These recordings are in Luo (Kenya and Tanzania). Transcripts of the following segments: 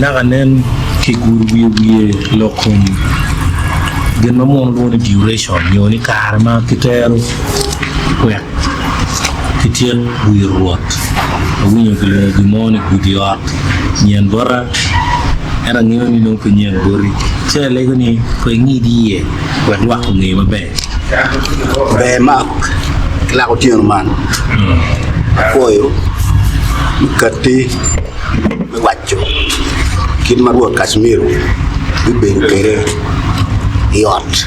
naganen ki gurwi lokum gen ma mon lo duration yoni karma kitero kwek kitier wi ruot winyo gele gimoni gudiot nyen bora era ngiyo ni no kunyen bori che lego ni ko ngidi kwek wa ko ngi mabe be mak la ko tiyo man koyo kati me wacho kin maruot Kashmir bi ben kere yot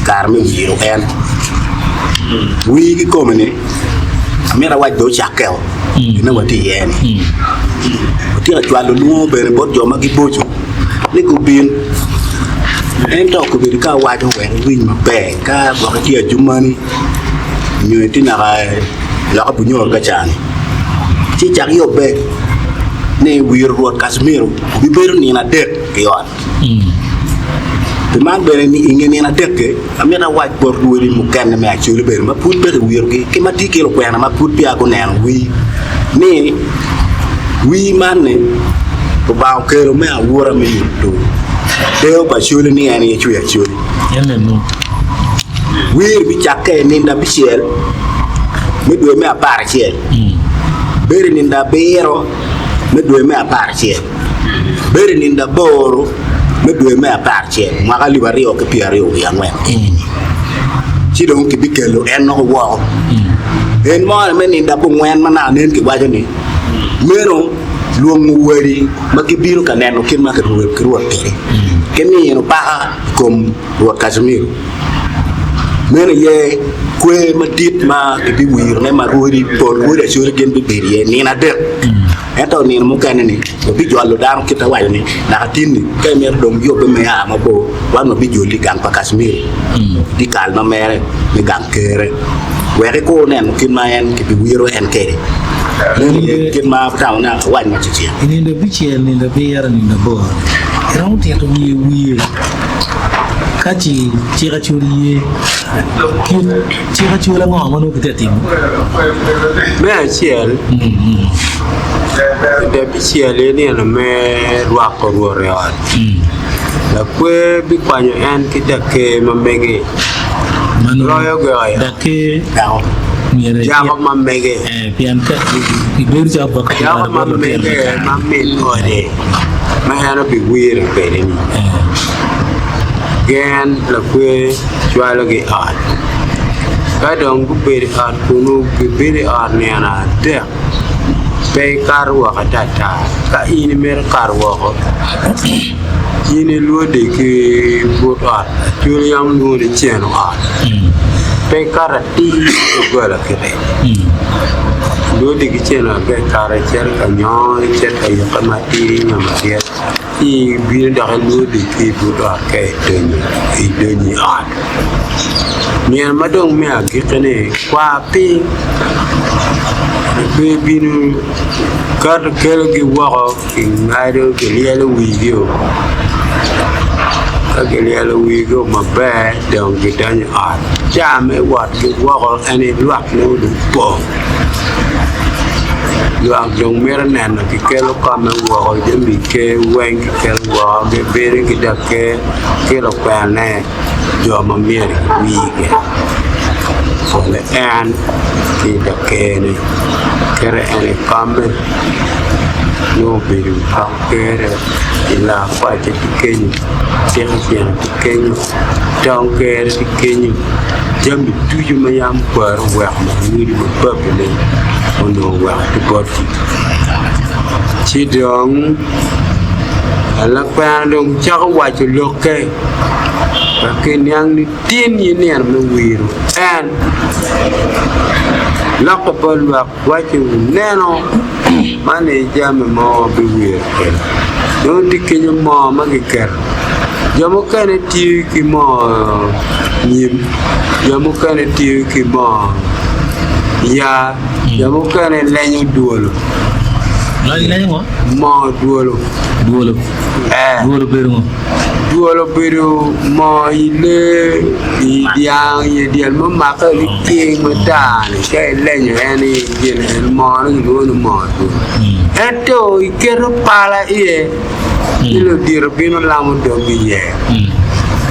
kar me wiro en wi gi komene amira waj do chakel ina wati yen ti la twalo lu be bot joma gi bocho ni ko bin en to ko bi ka waj we wi ma be ka bo ka ti ajumani nyu ti na ga la ko bunyo ga chani ti jak yo be ne wir ruot Kashmir bi ber ni na det yot te man bere ni ingene na dekke amena waj bor duweri mu kan me accu ber ma put be wir ki ma ti kilo kwena ma put pia ko nen wi ni wi man ne ko ba ko me awura me to deo ba shule ni ani accu yene no wir bi chakke ni nda bi ciel me do me apar ciel bere ni nda bero me do me apar ciel bere ni nda boro me do me apar ciel ma ga libari o ke piario ya ngwen ci don ki bikelo en no wo en mo me ni nda bu ngwen mana nen ki wajo ni mero luong wari ma ki biro ka neno kin ma ka ruwe ke ni no pa kom ruot Kashmir mero ye kwe ma dit ma ki bi wir ne ma ruori por ruore sure gen bi berie ni na de eto ni mo kan ni bi jollo dam kita wayo ni na tinni kay mer dom yo be me ya ma bo wano bi joli gang pa Kashmir di kalma mere ni gang kere were ko nen kin ma en ki bi wiro en kere ni kin ma taw na wan ma ci ni ndo bi ciel ni ndo be yara ni ndo bo raw te to wi kachi chira churi ki chira chura ngo manu kitetim me ciel de bi ciel ni na me rwa ko rore on la kwe bi kwanyo en ki de ke ma mege manu royo go ya da ke daw mere ja ma mege pian ka bi ber ja ba ka ja ma mege ma me ore ma hana bi wir pe ni gen la kwe chwalo ge at ka dong ku be at kunu ku be at ne na de pe karwa katata ka ini mer karwa ko ini lo de ke bot at chuli yam lo de cheno at pe karati ko la kete lo de ke cheno pe kara cher ka nyo cher ka yo kamati nyamaria i bi da lo de ke bot at ke deni at ni madong me agikene kwa pi binu kar kelo gi wako ngado gelialo wigio gelialo wigio mabe dong gidan art jame wat gi wako ani luak no du po luak dong meranen ki kelo kame wako jemi ke wen ki kelo wako ge bere gi dake kelo pane jo ma meri wige le an ki da kene kere ene kame no biru ha kere ila fa te kenyu tiene kenyu tong kere ti kenyu jambi tuju ma yam par wa ma ni ma babele ono wa ti boti chi dong ala pa dong cha wa chu loke Pakin yang ni tin ini yang menwiru, and lakapal wakin neno mane jam mau berwir, nanti kenya mau magiker, jamu kan tiu ki mau nyim, jamu kan tiu ki mau ya, jamu kan lenyo duolo. Lain mo? Mau duolo. Duolo beru. Duolo beru mau ile yang dia memakai king medan, kayak lenyo ini jenis mau ni duolo mau tu. Itu iker pala iye Ni lo dir bino lamu do bi ye.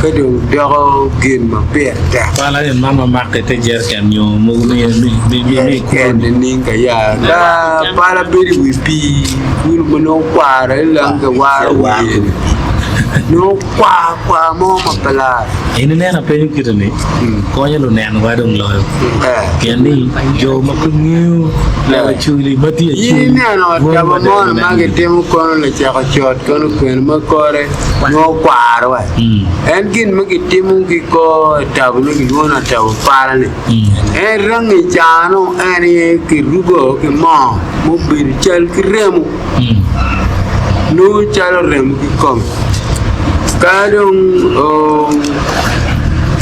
Ka do do gin ma be ta. Wala en mama makke te jer kan yo mo mi ko En ni ka ya da para biri wi pi wi mo no kwara la ka wara wi. No kwa mo ma pala. Ini nena pe kita ni. Ko nya lo nen wa dong lo. Ken ni jo ma ku ngiu la chuli mati Ini no da mo ma ke tem ko le cha ko chot ko no kwen ma ko re no kwara wa. En gin ma ke tem ki ko ta bu ni ko na ta para ni. En rang ni cha no en ye ki rugo ki mo bir chal ki remu. No chalo remu ki kom. Kadang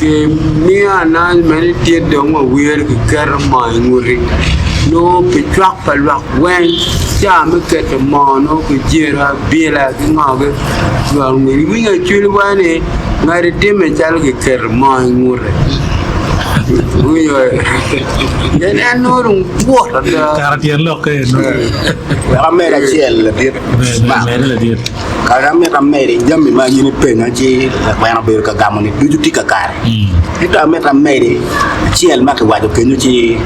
ke mia na meni tie dong wer ke ker mai nguri no pichak palwak wen cha me ke te mo no ke jira bila ke ngage wal nguri winga chul wane ngari time chal ke ker mai nguri uyo yen anurung buat ada Karatian lo ke no. Ramera chiel dir. Mere la dir. Karame ramere jammi ma yini pena ci bana be ka gamoni duju tika kar. Itu ame ramere chiel ma ke wado kenyu ci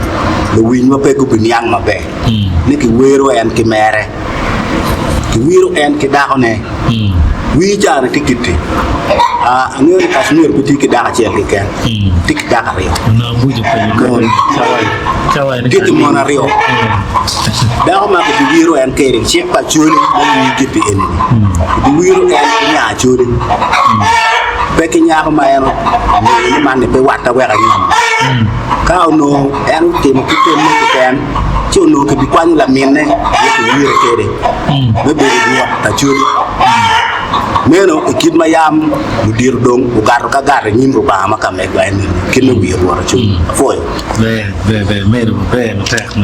le win ma pe ko binyang ma be. Ni ki wero en ki mere. Ki wero en ki da ne. Wi jara tikiti. Ngel Kashmir ku tiki da chiel ki ken. Tik da rio. Na buju pe ni. Chawai ni. Tiki mona rio. Da ma ko wero en kering ci pa chuli ni giti en. Di wero en nya chuli. Be ki nya ko ma en ni man ni pe wata wera ni. Ka no en ki mo ki tem ki ken. Ci no ke bi kwani la minne ki wero kere. Be be ni ta chuli. Meno kid mayam mudir dong ugar ka gar nyimro ba maka me gwa ni kin no bi wora chu foy Be mero be tek mo